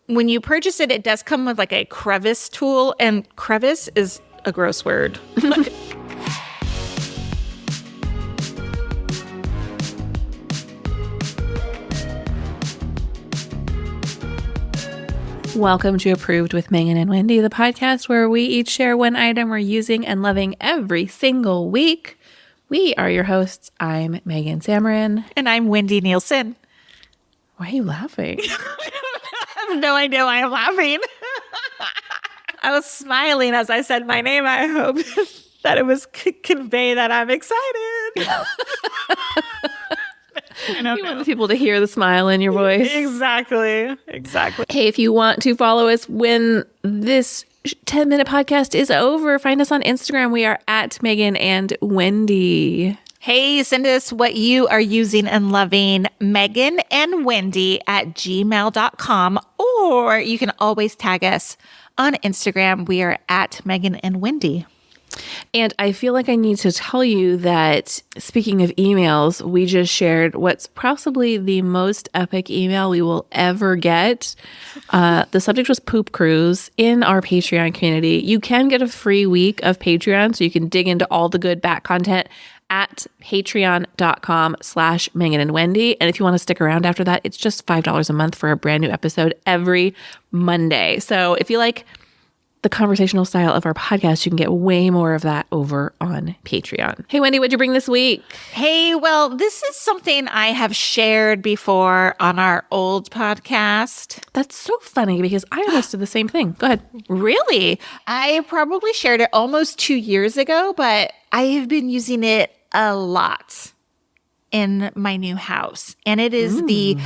When you purchase it, it does come with like a crevice tool, and crevice is a gross word. Welcome to Approved with Megan and Wendy, the podcast where we each share one item we're using and loving every single week. We are your hosts. I'm Megan Samarin. And I'm Wendy Nielsen. Why are you laughing? I have no idea why I'm laughing. I was smiling as I said my name. I hope that it was convey that I'm excited. You want people to hear the smile in your voice. Exactly. Hey, if you want to follow us when this 10-minute podcast is over, find us on Instagram. We are at Megan and Wendy. Hey, send us what you are using and loving, Megan and Wendy at gmail.com, or you can always tag us on Instagram. We are at Megan and Wendy. And I feel like I need to tell you that, speaking of emails, we just shared what's possibly the most epic email we will ever get. The subject was poop cruise in our Patreon community. You can get a free week of Patreon, so you can dig into all the good back content at patreon.com/Megan and Wendy. And if you want to stick around after that, it's just $5 a month for a brand new episode every Monday. So if you like the conversational style of our podcast, you can get way more of that over on Patreon. Hey, Wendy, what'd you bring this week? Hey, well, this is something I have shared before on our old podcast. That's so funny because I almost did the same thing. Go ahead. Really? I probably shared it almost 2 years ago, but I have been using it a lot in my new house. And it is the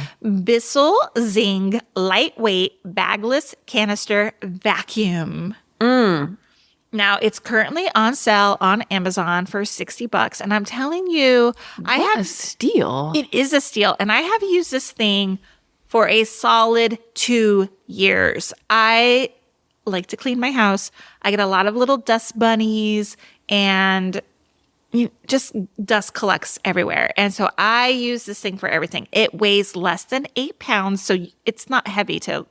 Bissell Zing Lightweight Bagless Canister Vacuum. Now, it's currently on sale on Amazon for $60. And I'm telling you, What a steal. It is a steal. And I have used this thing for a solid 2 years. I like to clean my house. I get a lot of little dust bunnies and just dust collects everywhere. And so I use this thing for everything. It weighs less than 8 pounds, so it's not heavy to,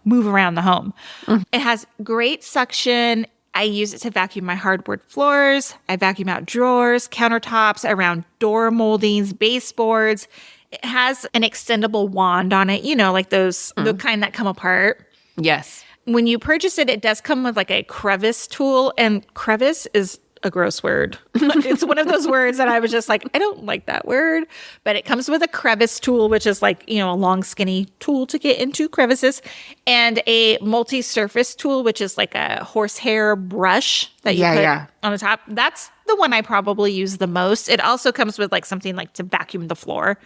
move around the home. It has great suction. I use it to vacuum my hardwood floors. I vacuum out drawers, countertops, around door moldings, baseboards. It has an extendable wand on it, like those, the kind that come apart. Yes. When you purchase it, it does come with like a crevice tool, and crevice is a gross word. It's one of those words that I was just like, I don't like that word, but it comes with a crevice tool, which is like, a long skinny tool to get into crevices, and a multi-surface tool, which is like a horsehair brush that you put on the top. That's the one I probably use the most. It also comes with like something like to vacuum the floor.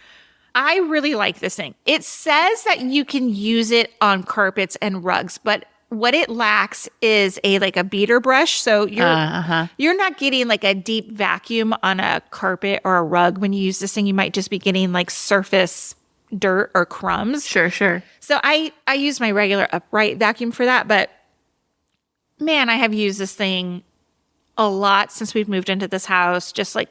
I really like this thing. It says that you can use it on carpets and rugs, but what it lacks is a beater brush. So you're not getting like a deep vacuum on a carpet or a rug. When you use this thing, you might just be getting like surface dirt or crumbs. Sure. So I use my regular upright vacuum for that. But man, I have used this thing a lot since we've moved into this house. Just like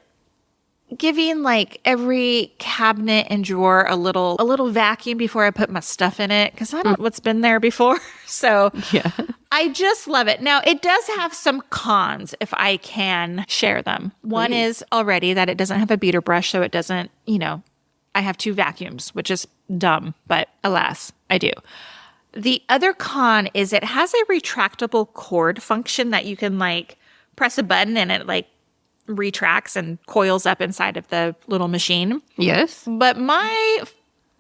giving like every cabinet and drawer a little vacuum before I put my stuff in it, because I don't know what's been there before. So yeah, I just love it. Now, it does have some cons if I can share them. One is already that it doesn't have a beater brush, so it doesn't, I have 2 vacuums, which is dumb, but alas, I do. The other con is it has a retractable cord function that you can like press a button and it like retracts and coils up inside of the little machine. Yes. But my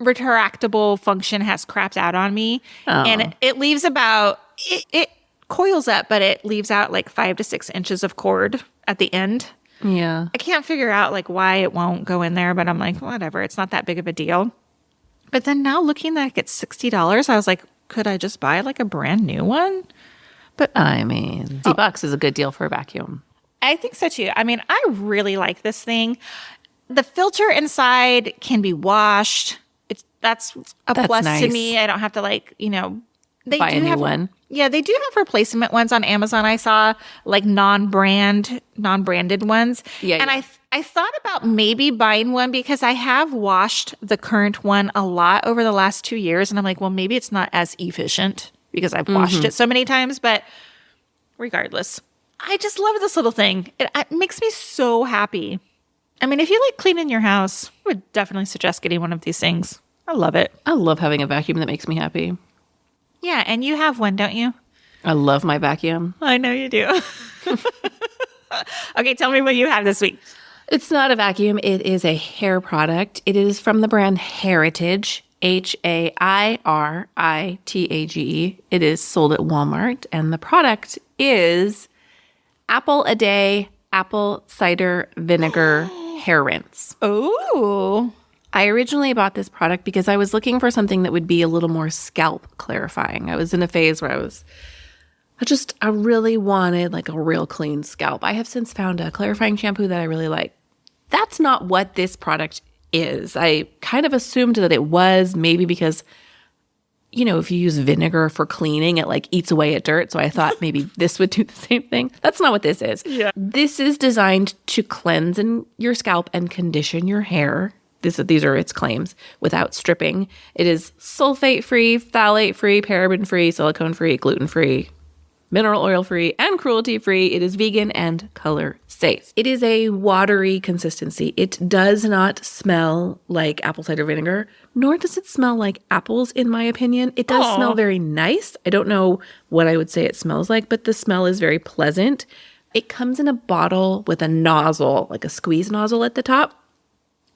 retractable function has crapped out on me. And it leaves about, it coils up, but it leaves out like 5 to 6 inches of cord at the end. Yeah. I can't figure out like why it won't go in there, but I'm like, whatever, it's not that big of a deal. But then now looking like it's $60, I was like, could I just buy like a brand new one? But I mean, $50 is a good deal for a vacuum. I think so too. I mean, I really like this thing. The filter inside can be washed. That's plus nice. to me. I don't have to they buy do a new have one. Yeah, they do have replacement ones on Amazon. I saw like non-branded ones. Yeah, and yeah. I thought about maybe buying one because I have washed the current one a lot over the last 2 years. And I'm like, well, maybe it's not as efficient because I've washed it so many times. But regardless, I just love this little thing. It makes me so happy. I mean, if you like cleaning your house, I would definitely suggest getting one of these things. I love it. I love having a vacuum that makes me happy. Yeah, and you have one, don't you? I love my vacuum. I know you do. Okay, tell me what you have this week. It's not a vacuum. It is a hair product. It is from the brand Heritage, Hiritage. It is sold at Walmart, and the product is Apple a Day apple cider vinegar hair rinse. Oh. I originally bought this product because I was looking for something that would be a little more scalp clarifying. I was in a phase where I really wanted like a real clean scalp. I have since found a clarifying shampoo that I really like. That's not what this product is. I kind of assumed that it was, maybe because, if you use vinegar for cleaning, it like eats away at dirt. So I thought maybe this would do the same thing. That's not what this is. Yeah. This is designed to cleanse your scalp and condition your hair. These are its claims, without stripping. It is sulfate-free, phthalate-free, paraben-free, silicone-free, gluten-free, mineral oil-free, and cruelty-free. It is vegan and color safe. It is a watery consistency. It does not smell like apple cider vinegar, nor does it smell like apples, in my opinion. It does smell very nice. I don't know what I would say it smells like, but the smell is very pleasant. It comes in a bottle with a nozzle, like a squeeze nozzle at the top,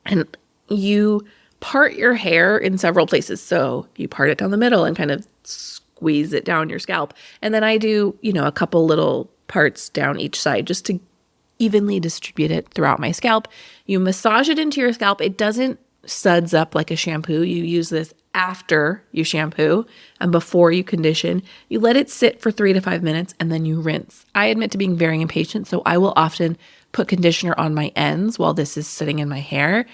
and you part your hair in several places. So you part it down the middle and kind of squeeze it down your scalp. And then I do, a couple little parts down each side just to evenly distribute it throughout my scalp. You massage it into your scalp. It doesn't suds up like a shampoo. You use this after you shampoo and before you condition. You let it sit for 3 to 5 minutes and then you rinse. I admit to being very impatient, so I will often put conditioner on my ends while this is sitting in my hair.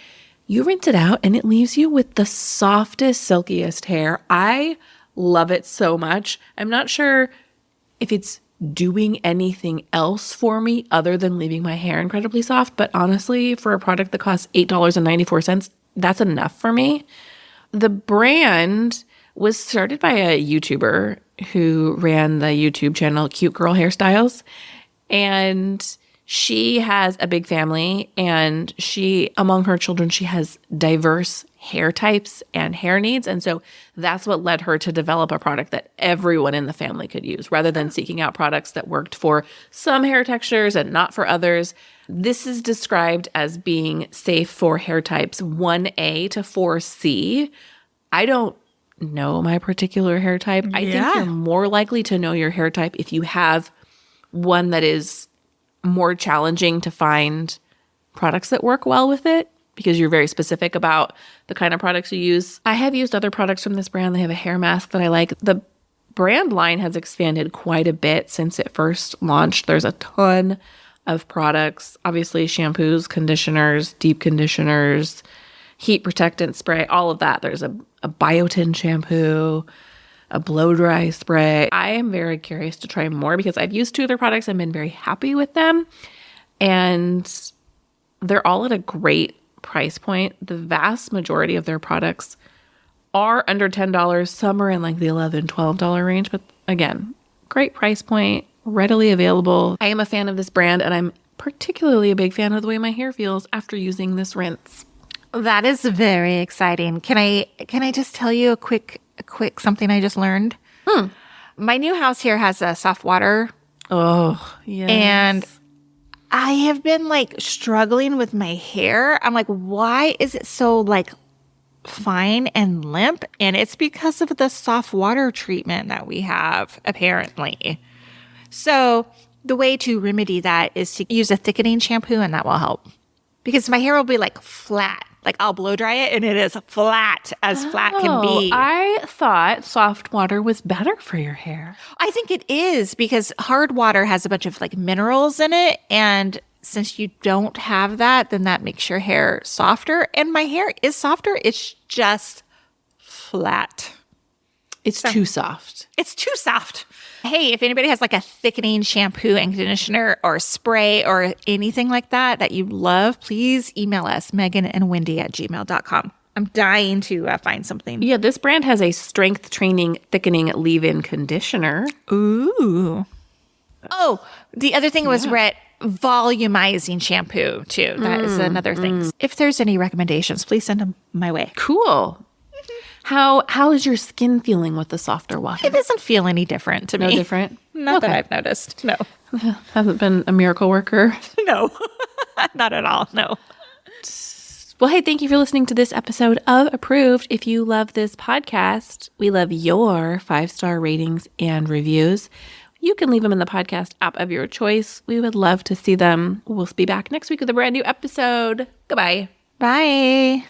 You rinse it out and it leaves you with the softest, silkiest hair. I love it so much. I'm not sure if it's doing anything else for me other than leaving my hair incredibly soft, but honestly, for a product that costs $8.94, that's enough for me. The brand was started by a YouTuber who ran the YouTube channel Cute Girl Hairstyles, and she has a big family, and among her children, she has diverse hair types and hair needs. And so that's what led her to develop a product that everyone in the family could use, rather than seeking out products that worked for some hair textures and not for others. This is described as being safe for hair types 1A to 4C. I don't know my particular hair type. I think you're more likely to know your hair type if you have one that is more challenging to find products that work well with it, because you're very specific about the kind of products you use. I have used other products from this brand. They have a hair mask that I like. The brand line has expanded quite a bit since it first launched. There's a ton of products, obviously shampoos, conditioners, deep conditioners, heat protectant spray, all of that. There's a biotin shampoo, a blow dry spray. I am very curious to try more because I've used 2 other products and been very happy with them. And they're all at a great price point. The vast majority of their products are under $10. Some are in like the $11, $12 range. But again, great price point, readily available. I am a fan of this brand, and I'm particularly a big fan of the way my hair feels after using this rinse. That is very exciting. Can I just tell you a quick something I just learned? My new house here has a soft water. Oh, yes. And I have been like struggling with my hair. I'm like, why is it so like fine and limp? And it's because of the soft water treatment that we have, apparently. So the way to remedy that is to use a thickening shampoo, and that will help. Because my hair will be like flat. Like I'll blow dry it and it is flat as flat can be. I thought soft water was better for your hair. I think it is, because hard water has a bunch of like minerals in it. And since you don't have that, then that makes your hair softer. And my hair is softer. It's just flat. It's too soft. It's too soft. Hey, if anybody has like a thickening shampoo and conditioner or spray or anything like that you love, please email us, meganandwendy@gmail.com. I'm dying to find something. Yeah, this brand has a strength training thickening leave-in conditioner. Ooh. Oh, the other thing was volumizing shampoo too. That is another thing. If there's any recommendations, please send them my way. Cool. How is your skin feeling with the softer water? It doesn't feel any different to me. No different? Not that I've noticed. No. Hasn't been a miracle worker. No. Not at all. No. Well, hey, thank you for listening to this episode of Approved. If you love this podcast, we love your 5-star ratings and reviews. You can leave them in the podcast app of your choice. We would love to see them. We'll be back next week with a brand new episode. Goodbye. Bye.